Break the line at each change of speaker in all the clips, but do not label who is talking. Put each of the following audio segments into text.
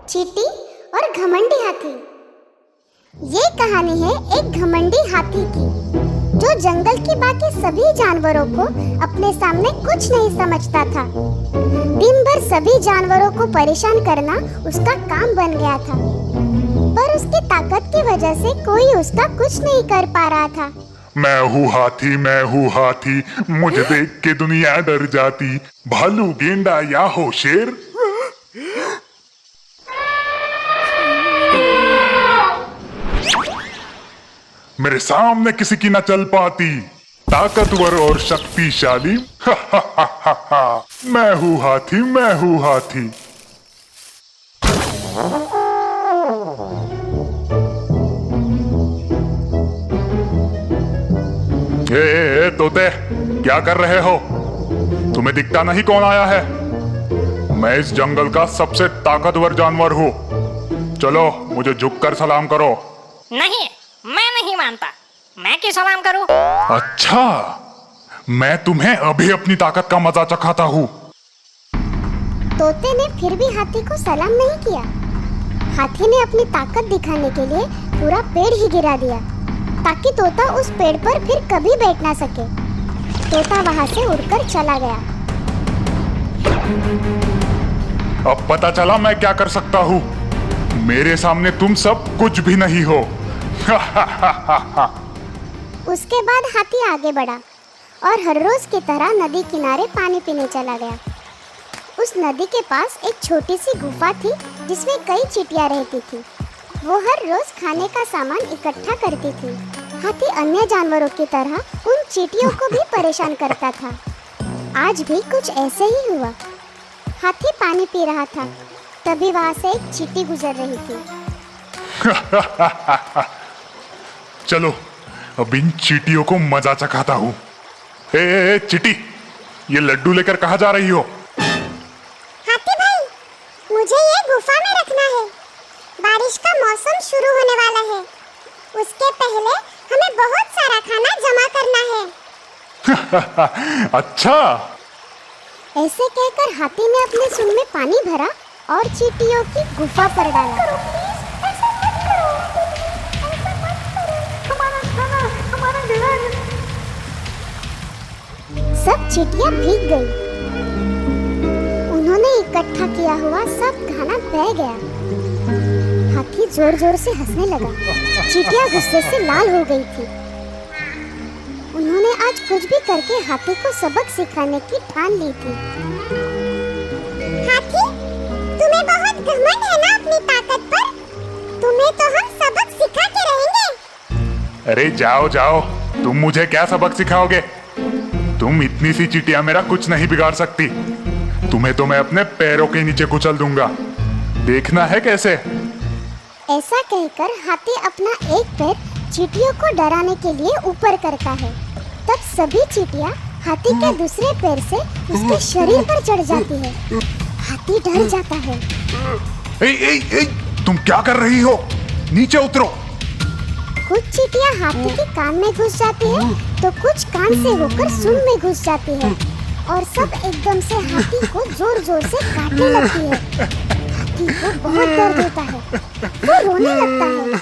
चींटी और घमंडी हाथी। ये कहानी है एक घमंडी हाथी की, जो जंगल की बाकी सभी जानवरों को अपने सामने कुछ नहीं समझता था। दिन भर सभी जानवरों को परेशान करना उसका काम बन गया था, पर उसकी ताकत की वजह से कोई उसका कुछ नहीं कर पा रहा था।
मैं हूँ हाथी, मुझे देख के दुनिया डर जाती। भालू, गेंडा या हो शेर, मेरे सामने किसी की न चल पाती। ताकतवर और शक्तिशाली, मैं हूँ हाथी। ए तोते, क्या कर रहे हो? तुम्हें दिखता नहीं कौन आया है? मैं इस जंगल का सबसे ताकतवर जानवर हूँ। चलो मुझे झुककर सलाम करो।
नहीं, मैं नहीं मानता। मैं क्यों सलाम करूं?
अच्छा, मैं तुम्हें अभी अपनी ताकत का मजा चखाता हूँ।
तोते ने फिर भी हाथी को सलाम नहीं किया। हाथी ने अपनी ताकत दिखाने के लिए पूरा पेड़ ही गिरा दिया, ताकि तोता उस पेड़ पर फिर कभी बैठ ना सके। तोता वहां से उड़कर चला गया।
अब पता चला मैं क्या कर सकता हूँ। मेरे सामने तुम सब कुछ भी नहीं हो।
उसके बाद हाथी आगे बढ़ा और हर रोज की तरह नदी किनारे पानी पीने चला गया। उस नदी के पास एक छोटी सी गुफा थी, जिसमें कई चींटियां रहती थी। वो हर रोज खाने का सामान इकट्ठा करती थी। हाथी अन्य जानवरों की तरह उन चींटियों को भी परेशान करता था। आज भी कुछ ऐसे ही हुआ। हाथी पानी पी रहा था, तभी वहां से एक चींटी गुजर रही थी।
चलो अब इन चींटियों को मजा चखाता हूँ। ए चींटी, ये लड्डू लेकर कहाँ जा रही हो?
हाथी भाई, मुझे ये गुफा में रखना है। बारिश का मौसम शुरू होने वाला है। उसके पहले हमें बहुत सारा खाना जमा करना है।
अच्छा।
ऐसे कहकर हाथी ने अपने सूंड में पानी भरा और चींटियों की गुफा पर डाला। सब चींटियां भीग गई। उन्होंने इकट्ठा किया हुआ सब खाना बह गया। हाथी जोर जोर से हंसने लगा। चींटियां गुस्से से लाल हो गई थी। उन्होंने आज कुछ भी करके हाथी को सबक सिखाने की ठान ली थी। हाथी, तुम्हें बहुत घमंड है ना अपनी ताकत पर? तुम्हें तो हम सबक सिखा के रहेंगे।
अरे जाओ जाओ, तुम मुझे क्या सबक सिखाओगे? तुम इतनी सी चींटियां मेरा कुछ नहीं बिगाड़ सकती। तुम्हें तो मैं अपने पैरों के नीचे कुचल दूंगा। देखना है कैसे।
ऐसा कहकर हाथी अपना एक पैर चींटियों को डराने के लिए ऊपर करता है। तब सभी चींटियां हाथी के दूसरे पैर से उसके शरीर पर चढ़ जाती है। हाथी डर जाता है।
ए, तुम क्या कर रही हो? नीचे उतरो।
कुछ चींटियां हाथी के कान में घुस जाती है, तो कुछ कान से होकर सूंड में घुस जाती है, और सब एकदम से हाथी को जोर जोर से काटने लगती है। हाथी को बहुत दर्द होता है, वो रोने लगता है।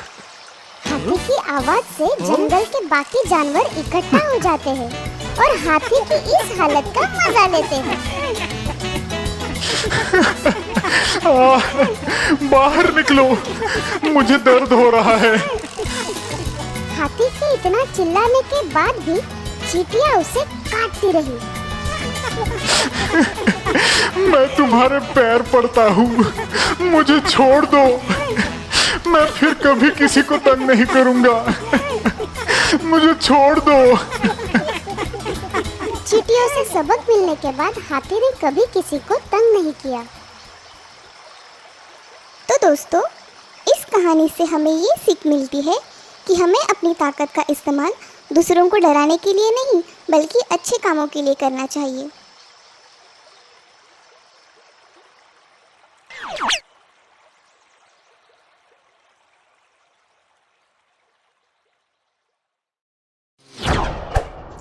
हाथी की आवाज से जंगल के बाकी जानवर इकट्ठा हो जाते हैं और हाथी की इस हालत का मजा लेते हैं।
बाहर निकलो, मुझे दर्द हो रहा है।
हाथी के इतना चिल्लाने के बाद भी चींटियां उसे काटती रही।
मैं तुम्हारे पैर पड़ता हूँ, मुझे छोड़ दो। मैं फिर कभी किसी को तंग नहीं करूँगा। मुझे छोड़ दो।
चींटियों से सबक मिलने के बाद हाथी ने कभी किसी को तंग नहीं किया। तो दोस्तों, इस कहानी से हमें ये सीख मिलती है कि हमें अपनी ताकत का इस्तेमाल दूसरों को डराने के लिए नहीं, बल्कि अच्छे कामों के लिए करना चाहिए।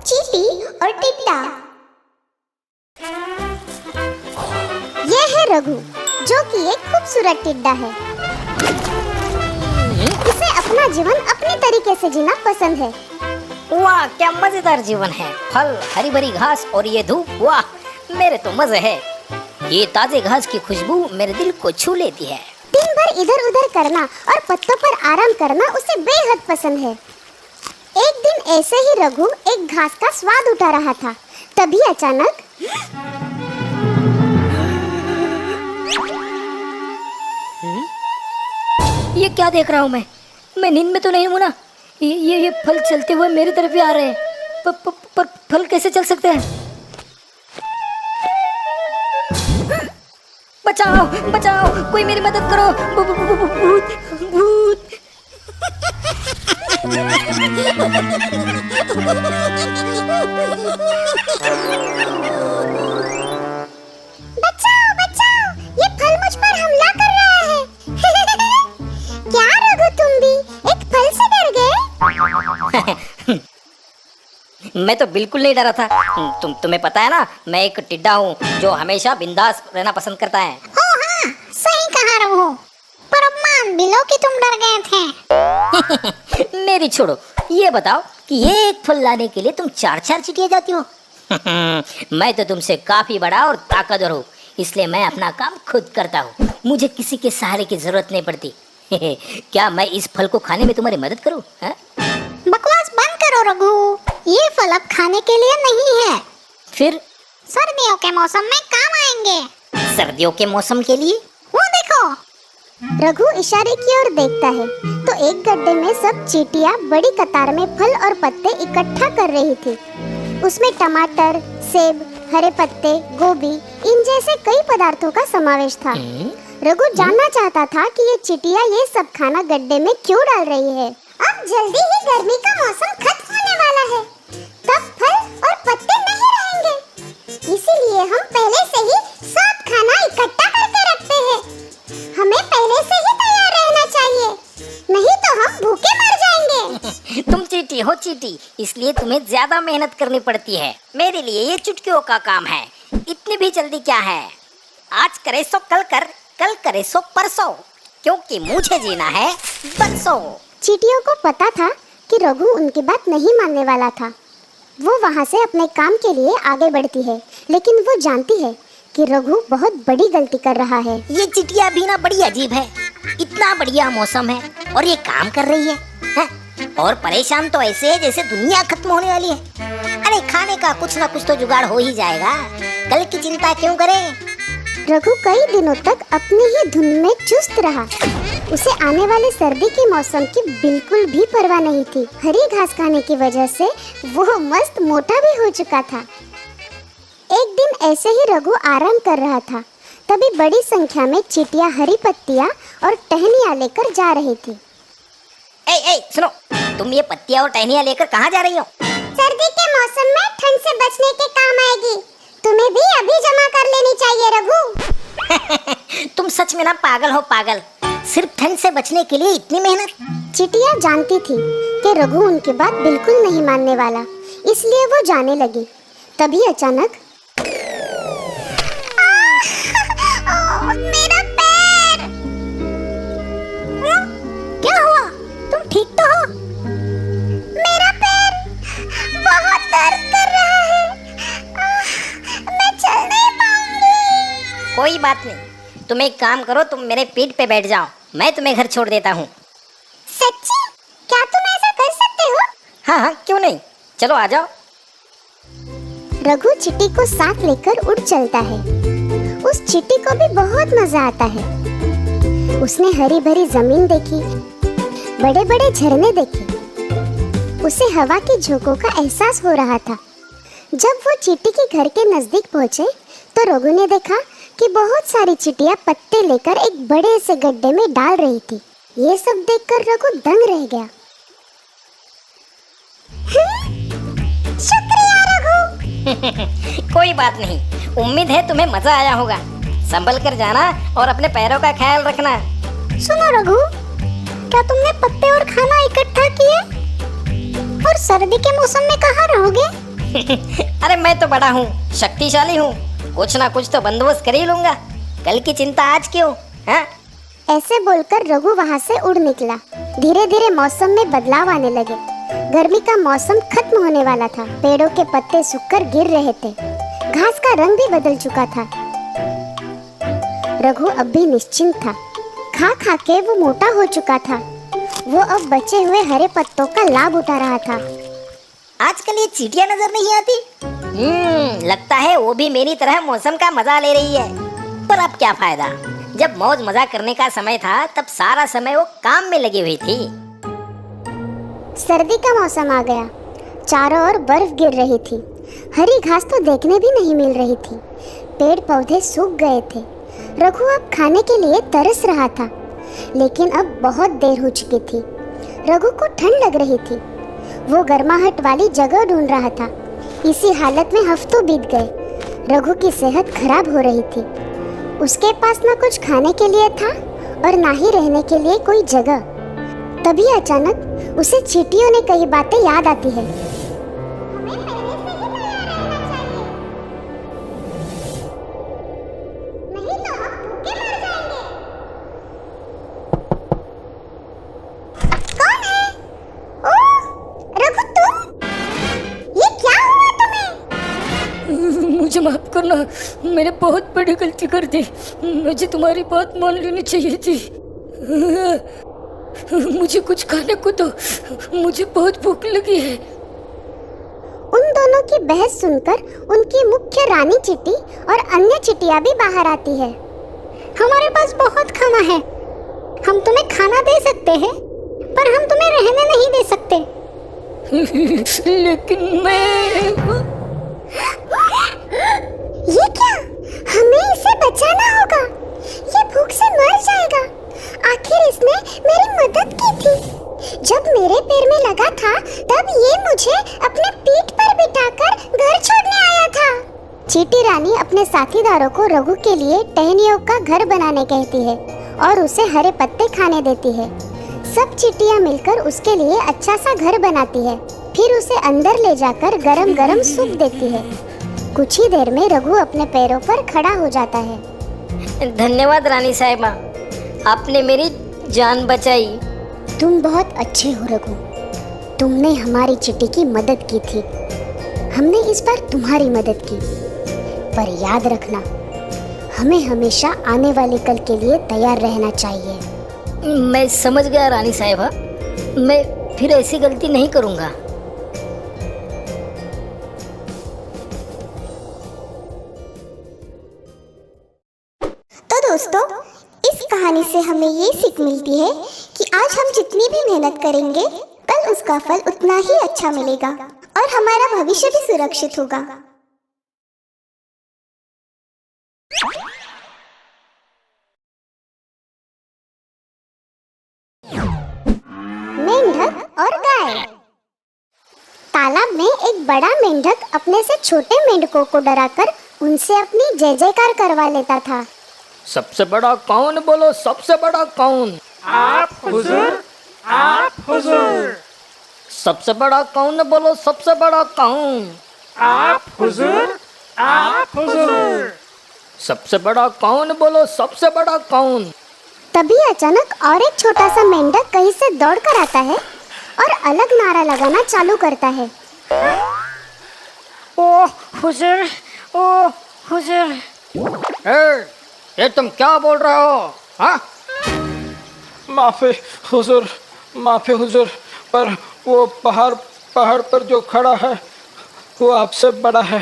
चींटी और टिड्डा। यह है रघु, जो कि ये खूबसूरत टिड्डा है। इसे अपना जीवन अपने तरीके से जीना पसंद है।
वाह, क्या मजेदार जीवन है। फल, हरी भरी घास और ये धूप, वाह मेरे तो मजे है। ये ताजे घास की खुशबू मेरे दिल को छू लेती है।
दिन भर इधर उधर करना और पत्तों पर आराम करना उसे बेहद पसंद है। एक दिन ऐसे ही रघु एक घास का स्वाद उठा रहा था। तभी अचानक
ये क्या देख रहा हूँ मैं नींद में तो नहीं हूँ ना। ये फल चलते हुए मेरी तरफ ही आ रहे हैं। पर फल कैसे चल सकते हैं? बचाओ बचाओ, कोई मेरी मदद करो। भूत भूत।
बचाओ बचाओ, ये फल मुझ पर हमला कर रहा है। क्या रघु, तुम भी एक फल से डर गए?
मैं तो बिल्कुल नहीं डरा था। तुम्हें पता है ना, मैं एक टिड्डा हूँ जो हमेशा बिंदास रहना पसंद करता है।
ओ हाँ, सही कहा रघु। पर अब मान भी लो कि तुम डर गए थे।
मेरी छोड़ो, ये बताओ कि ये एक फल लाने के लिए तुम 4-4 चिटिया जाती हो। मैं तो तुमसे काफी बड़ा और ताकतवर हूँ, इसलिए मैं अपना काम खुद करता हूँ। मुझे किसी के सहारे की जरूरत नहीं पड़ती। क्या मैं इस फल को खाने में तुम्हारी मदद करूँ?
बकवास बंद करो रघु, ये फल अब खाने के लिए नहीं है।
फिर
सर्दियों के मौसम में काम आएंगे।
सर्दियों के मौसम के लिए?
वो देखो। रघु इशारे की ओर देखता है तो एक गड्ढे में सब चींटियां बड़ी कतार में फल और पत्ते इकट्ठा कर रही थी। उसमें टमाटर, सेब, हरे पत्ते, गोभी, इन जैसे कई पदार्थों का समावेश था। रघु जानना चाहता था कि ये चींटियां ये सब खाना गड्ढे में क्यों डाल रही है। अब जल्दी ही गर्मी का मौसम खत्म होने वाला है, तब फल और पत्ते नहीं रहेंगे। इसीलिए हम पहले से ही सब खाना इकट्ठा करके रखते हैं। हमें पहले से ही तैयार रहना चाहिए, नहीं तो हम भूखे मर जाएंगे।
तुम चींटी हो चींटी, इसलिए तुम्हें ज्यादा मेहनत करनी पड़ती है। मेरे लिए ये चुटकियों का काम है। इतनी भी जल्दी क्या है? आज करे सो कल कर, कल करे सो परसों, क्योंकि मुझे जीना है बरसों।
चींटियों को पता था कि रघु उनकी बात नहीं मानने वाला था। वो वहाँ से अपने काम के लिए आगे बढ़ती है, लेकिन वो जानती है कि रघु बहुत बड़ी गलती कर रहा है।
ये चिटिया भी ना बड़ी अजीब है। इतना बढ़िया मौसम है और ये काम कर रही है? और परेशान तो ऐसे है जैसे दुनिया खत्म होने वाली है। अरे खाने का कुछ ना कुछ तो जुगाड़ हो ही जाएगा, कल की चिंता क्यों करें?
रघु कई दिनों तक अपनी ही धुन में चुस्त रहा। उसे आने वाले सर्दी के मौसम की बिल्कुल भी परवाह नहीं थी। हरी घास खाने की वजह से वो मस्त मोटा भी हो चुका था। एक दिन ऐसे ही रघु आराम कर रहा था, तभी बड़ी संख्या में चींटियां हरी पत्तियां और टहनियां लेकर जा रही थी।
ए सुनो, तुम ये पत्तियां और टहनियां लेकर कहाँ जा रही हो?
सर्दी के मौसम में ठंड से बचने के काम आएगी। तुम्हें भी अभी जमा कर लेनी चाहिए रघु।
तुम सच में ना पागल हो पागल। सिर्फ ठंड से बचने के लिए इतनी मेहनत?
चींटियां जानती थी कि रघु उनकी बात बिल्कुल नहीं मानने वाला, इसलिए वो जाने लगी। तभी अचानक मेरा पैर! क्या हुआ? तुम ठीक तो हो? मेरा पैर बहुत दर्द कर रहा है। मैं चल नहीं पाऊंगी।
कोई बात नहीं, तुम एक काम करो, तुम मेरे पीठ पे बैठ जाओ, मैं तुम्हें घर छोड़ देता हूँ।
सच्ची? क्या तुम ऐसा कर सकते हो?
हाँ, क्यों नहीं, चलो आ जाओ।
रघु चींटी को साथ लेकर उड़ चलता है। उस चींटी को भी बहुत मजा आता है। उसने हरी भरी जमीन देखी, बड़े बड़े झरने देखे। उसे हवा की झोंकों का एहसास हो रहा था। जब वो चींटी के घर के नजदीक पहुंचे तो रघु ने देखा कि बहुत सारी चींटियां पत्ते लेकर एक बड़े से गड्ढे में डाल रही थी। ये सब देखकर रघु दंग रह गया। शुक्रिया रघु।
कोई बात नहीं, उम्मीद है तुम्हें मजा आया होगा। संभल कर जाना और अपने पैरों का ख्याल रखना।
सुनो रघु, क्या तुमने पत्ते और खाना इकट्ठा किए? और सर्दी के मौसम में कहाँ रहोगे?
अरे मैं तो बड़ा हूँ, शक्तिशाली हूँ, कुछ ना कुछ तो बंदोबस्त कर ही लूंगा। कल की चिंता आज क्यों, हाँ?
ऐसे बोलकर रघु वहाँ से उड़ निकला। धीरे धीरे मौसम में बदलाव आने लगे। गर्मी का मौसम खत्म होने वाला था। पेड़ों के पत्ते सूखकर गिर रहे थे। घास का रंग भी बदल चुका था। रघु अब भी निश्चिंत था। खा खा के वो मोटा हो चुका था। वो अब बचे हुए हरे पत्तों का लाभ उठा रहा था।
आजकल ये चींटियां नजर नहीं आती। लगता है वो भी मेरी तरह मौसम का मजा ले रही है। पर अब क्या फायदा, जब मौज मजा करने का समय था तब सारा समय वो काम में लगी हुई थी।
सर्दी का मौसम आ गया। चारों ओर बर्फ गिर रही थी। हरी घास तो देखने भी नहीं मिल रही थी। पेड़ पौधे सूख गए थे। रघु अब खाने के लिए तरस रहा था, लेकिन अब बहुत देर हो चुकी थी। रघु को ठंड लग रही थी। वो गर्माहट वाली जगह ढूंढ रहा था। इसी हालत में हफ्तों बीत गए। रघु की सेहत खराब हो रही थी। उसके पास ना कुछ खाने के लिए था और ना ही रहने के लिए कोई जगह। तभी अचानक उसे चींटियों ने कई बातें याद आती है।
मुझे माफ करना, मैंने बहुत बड़ी गलती कर दी। मुझे तुम्हारी बात मान लेनी चाहिए थी। मुझे कुछ खाने को दो, मुझे बहुत भूख लगी है।
उन दोनों की बहस सुनकर उनकी मुख्य रानी चींटी और अन्य चींटियां भी बाहर आती है। हमारे पास बहुत खाना है। हम तुम्हें खाना दे सकते हैं, पर हम तुम्हें रहने नहीं दे सकते।
लेकिन मैं
ये क्या? हमें इसे बचाना होगा। ये भूख से मर जाएगा। आखिर इसने मेरी मदद की थी। जब मेरे पैर में लगा था तब ये मुझे अपने पीठ पर बिठाकर घर छोड़ने आया था। चींटी रानी अपने साथीदारों को रघु के लिए टहनियों का घर बनाने कहती है और उसे हरे पत्ते खाने देती है। सब चींटियां मिलकर उसके लिए अच्छा सा घर बनाती है। फिर उसे अंदर ले जाकर गरम गरम सूप देती है। कुछ ही देर में रघु अपने पैरों पर खड़ा हो जाता है।
धन्यवाद रानी साहिबा, आपने मेरी जान बचाई।
तुम बहुत अच्छे हो रघु। तुमने हमारी चींटी की मदद की थी। हमने इस बार तुम्हारी मदद की। पर याद रखना, हमें हमेशा आने वाले कल के लिए तैयार रहना चाहिए।
मैं समझ गया रानी साहिबा, मैं फिर ऐसी गलती नहीं करूँगा।
तो दोस्तों, इस कहानी से हमें ये सीख मिलती है कि आज हम जितनी भी मेहनत करेंगे कल उसका फल उतना ही अच्छा मिलेगा और हमारा भविष्य भी सुरक्षित होगा। मेंढक और गाय। तालाब में एक बड़ा मेंढक अपने से छोटे मेंढकों को डराकर उनसे अपनी जय जयकार करवा लेता था।
सबसे बड़ा कौन, बोलो सबसे बड़ा कौन?
आप हुजूर, आप हुजूर।
सबसे बड़ा कौन, बोलो सबसे बड़ा कौन?
आप हुजूर, आप हुजूर।
सबसे बड़ा कौन, बोलो सबसे बड़ा कौन?
तभी अचानक और एक छोटा सा मेंढक कहीं से दौड़ कर आता है और अलग नारा लगाना चालू करता है।
ओ हुजूर, ओ हुजूर। ये तुम क्या बोल रहे हो? हाँ?
माफी हुजूर, माफी हुजूर, पर वो पहाड़ पर जो खड़ा है वो आपसे बड़ा है।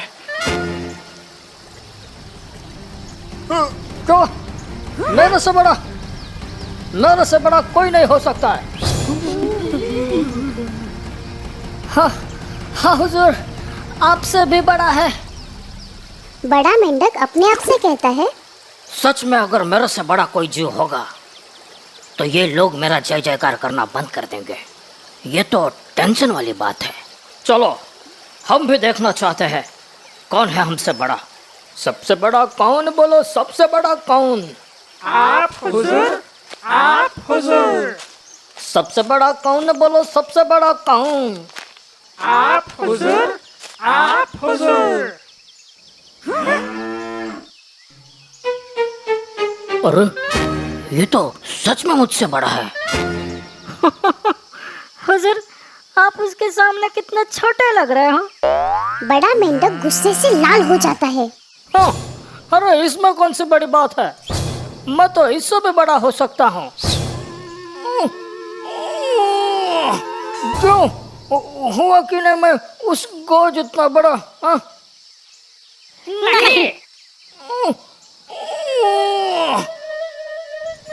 क्यों? मेरे से बड़ा कोई नहीं हो सकता है। हाँ हुजूर, आपसे भी बड़ा है।
बड़ा मेंढक अपने आप से कहता है,
सच में अगर मेरे से बड़ा कोई जीव होगा तो ये लोग मेरा जय जयकार करना बंद कर देंगे। ये तो टेंशन वाली बात है। चलो हम भी देखना चाहते हैं कौन है हमसे बड़ा। सबसे बड़ा कौन, बोलो सबसे बड़ा कौन?
आप हुजूर, आप हुजूर।
सबसे बड़ा कौन, बोलो सबसे बड़ा कौन?
आप हुजूर, आप हुजूर।
अरे ये तो सच में मुझसे बड़ा है।
हुजूर, आप उसके सामने कितने छोटे लग रहे हो।
बड़ा मेंढक गुस्से से लाल हो जाता है।
हाँ, अरे इसमें कौन सी बड़ी बात है, मैं तो इससे भी बड़ा हो सकता हूँ। क्यों हुआ कि नहीं मैं उस गौ जितना बड़ा? हाँ?
नहीं,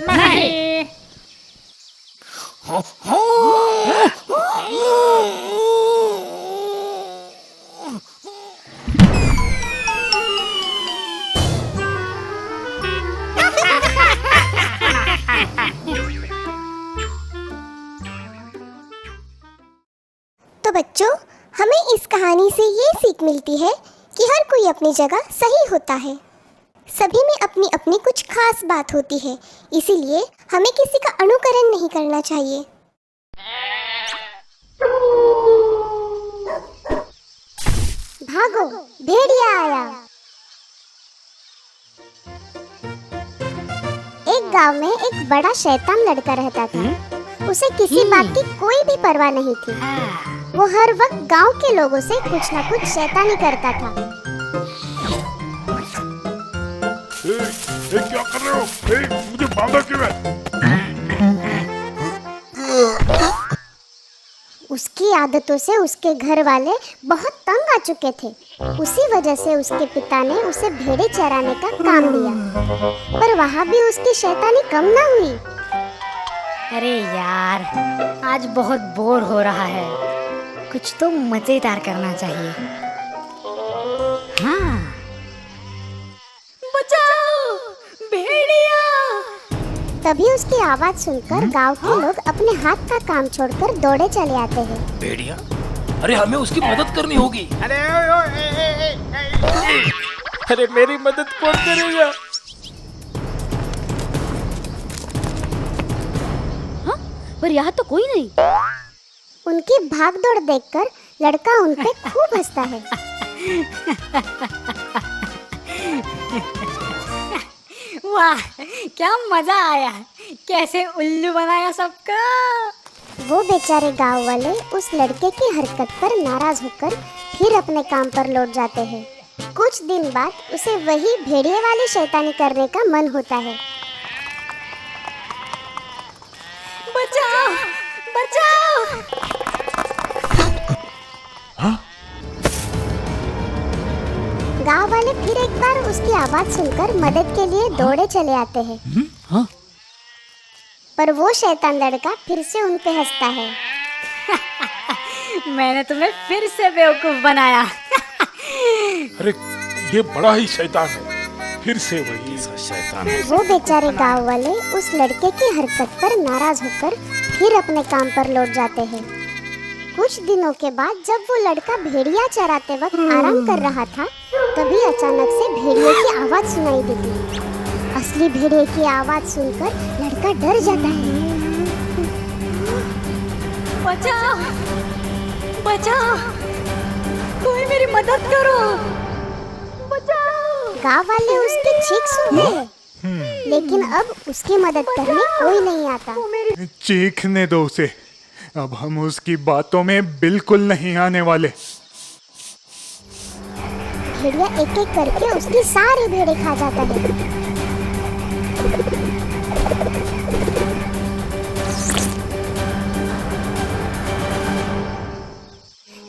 नहीं।
तो बच्चों, हमें इस कहानी से ये सीख मिलती है कि हर कोई अपनी जगह सही होता है। सभी में अपनी अपनी कुछ खास बात होती है, इसीलिए हमें किसी का अनुकरण नहीं करना चाहिए। भागो, भेड़िया आया। एक गांव में एक बड़ा शैतान लड़का रहता था। उसे किसी बात की कोई भी परवाह नहीं थी। वो हर वक्त गांव के लोगों से कुछ ना कुछ शैतानी करता था।
क्या कर रहे हो? मुझे बांधा क्यों है?
उसकी आदतों से उसके घर वाले बहुत तंग आ चुके थे। उसी वजह से उसके पिता ने उसे भेड़े चराने का काम दिया, पर वहाँ भी उसकी शैतानी कम ना हुई।
अरे यार, आज बहुत बोर हो रहा है, कुछ तो मजेदार करना चाहिए। हाँ, बचाओ, भेड़िया।
तभी उसकी आवाज सुनकर गांव के लोग अपने हाथ का काम छोड़कर दौड़े चले आते हैं।
भेड़िया, अरे हमें उसकी मदद करनी होगी।
अरे मेरी मदद कौन करेगा?
पर यहाँ तो कोई नहीं।
उनकी भागदौड़ देखकर लड़का उन पे खूब हंसता है।
वाह, क्या मजा आया, कैसे उल्लू बनाया सबका।
वो बेचारे गांव वाले उस लड़के की हरकत पर नाराज होकर फिर अपने काम पर लौट जाते हैं। कुछ दिन बाद उसे वही भेड़िए वाली शैतानी करने का मन होता है।
बचाओ, बचाओ।
गांव वाले फिर एक बार उसकी आवाज सुनकर मदद के लिए दौड़े चले आते हैं। पर वो शैतान लड़का फिर से उन पे हंसता है।
मैंने तुम्हें फिर से बेवकूफ बनाया।
अरे ये बड़ा ही शैतान है, फिर से वही शैतान है।
वो बेचारे गांव वाले उस लड़के की हरकत पर नाराज होकर फिर अपने काम पर लौट जाते हैं। कुछ दिनों के बाद जब वो लड़का भेड़िया चराते वक्त आराम कर रहा था, तभी अचानक से भेड़िए की आवाज सुनाई देती। असली भेड़िए की आवाज सुनकर लड़का डर जाता है।
बचाओ, बचाओ, कोई मेरी मदद करो, बचाओ।
गांव वाले उसकी चीख सुनते हैं, लेकिन अब उसकी मदद करने कोई नहीं आता।
चीखने दो उसे, अब हम उसकी बातों में बिल्कुल नहीं आने वाले।
भेड़िया एक एक करके उसकी सारी भेड़ें खा जाता है।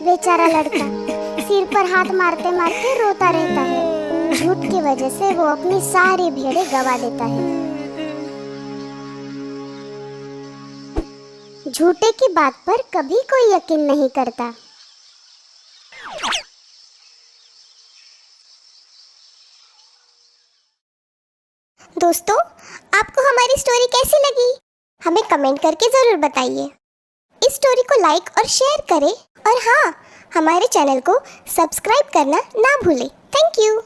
बेचारा लड़का सिर पर हाथ मारते मारते रोता रहता है। झूठ की वजह से वो अपनी सारी भेड़ें गवा देता है। झूठे की बात पर कभी कोई यकीन नहीं करता। दोस्तों, आपको हमारी स्टोरी कैसी लगी? हमें कमेंट करके जरूर बताइए। इस स्टोरी को लाइक और शेयर करें, और हाँ, हमारे चैनल को सब्सक्राइब करना ना भूलें। Thank you.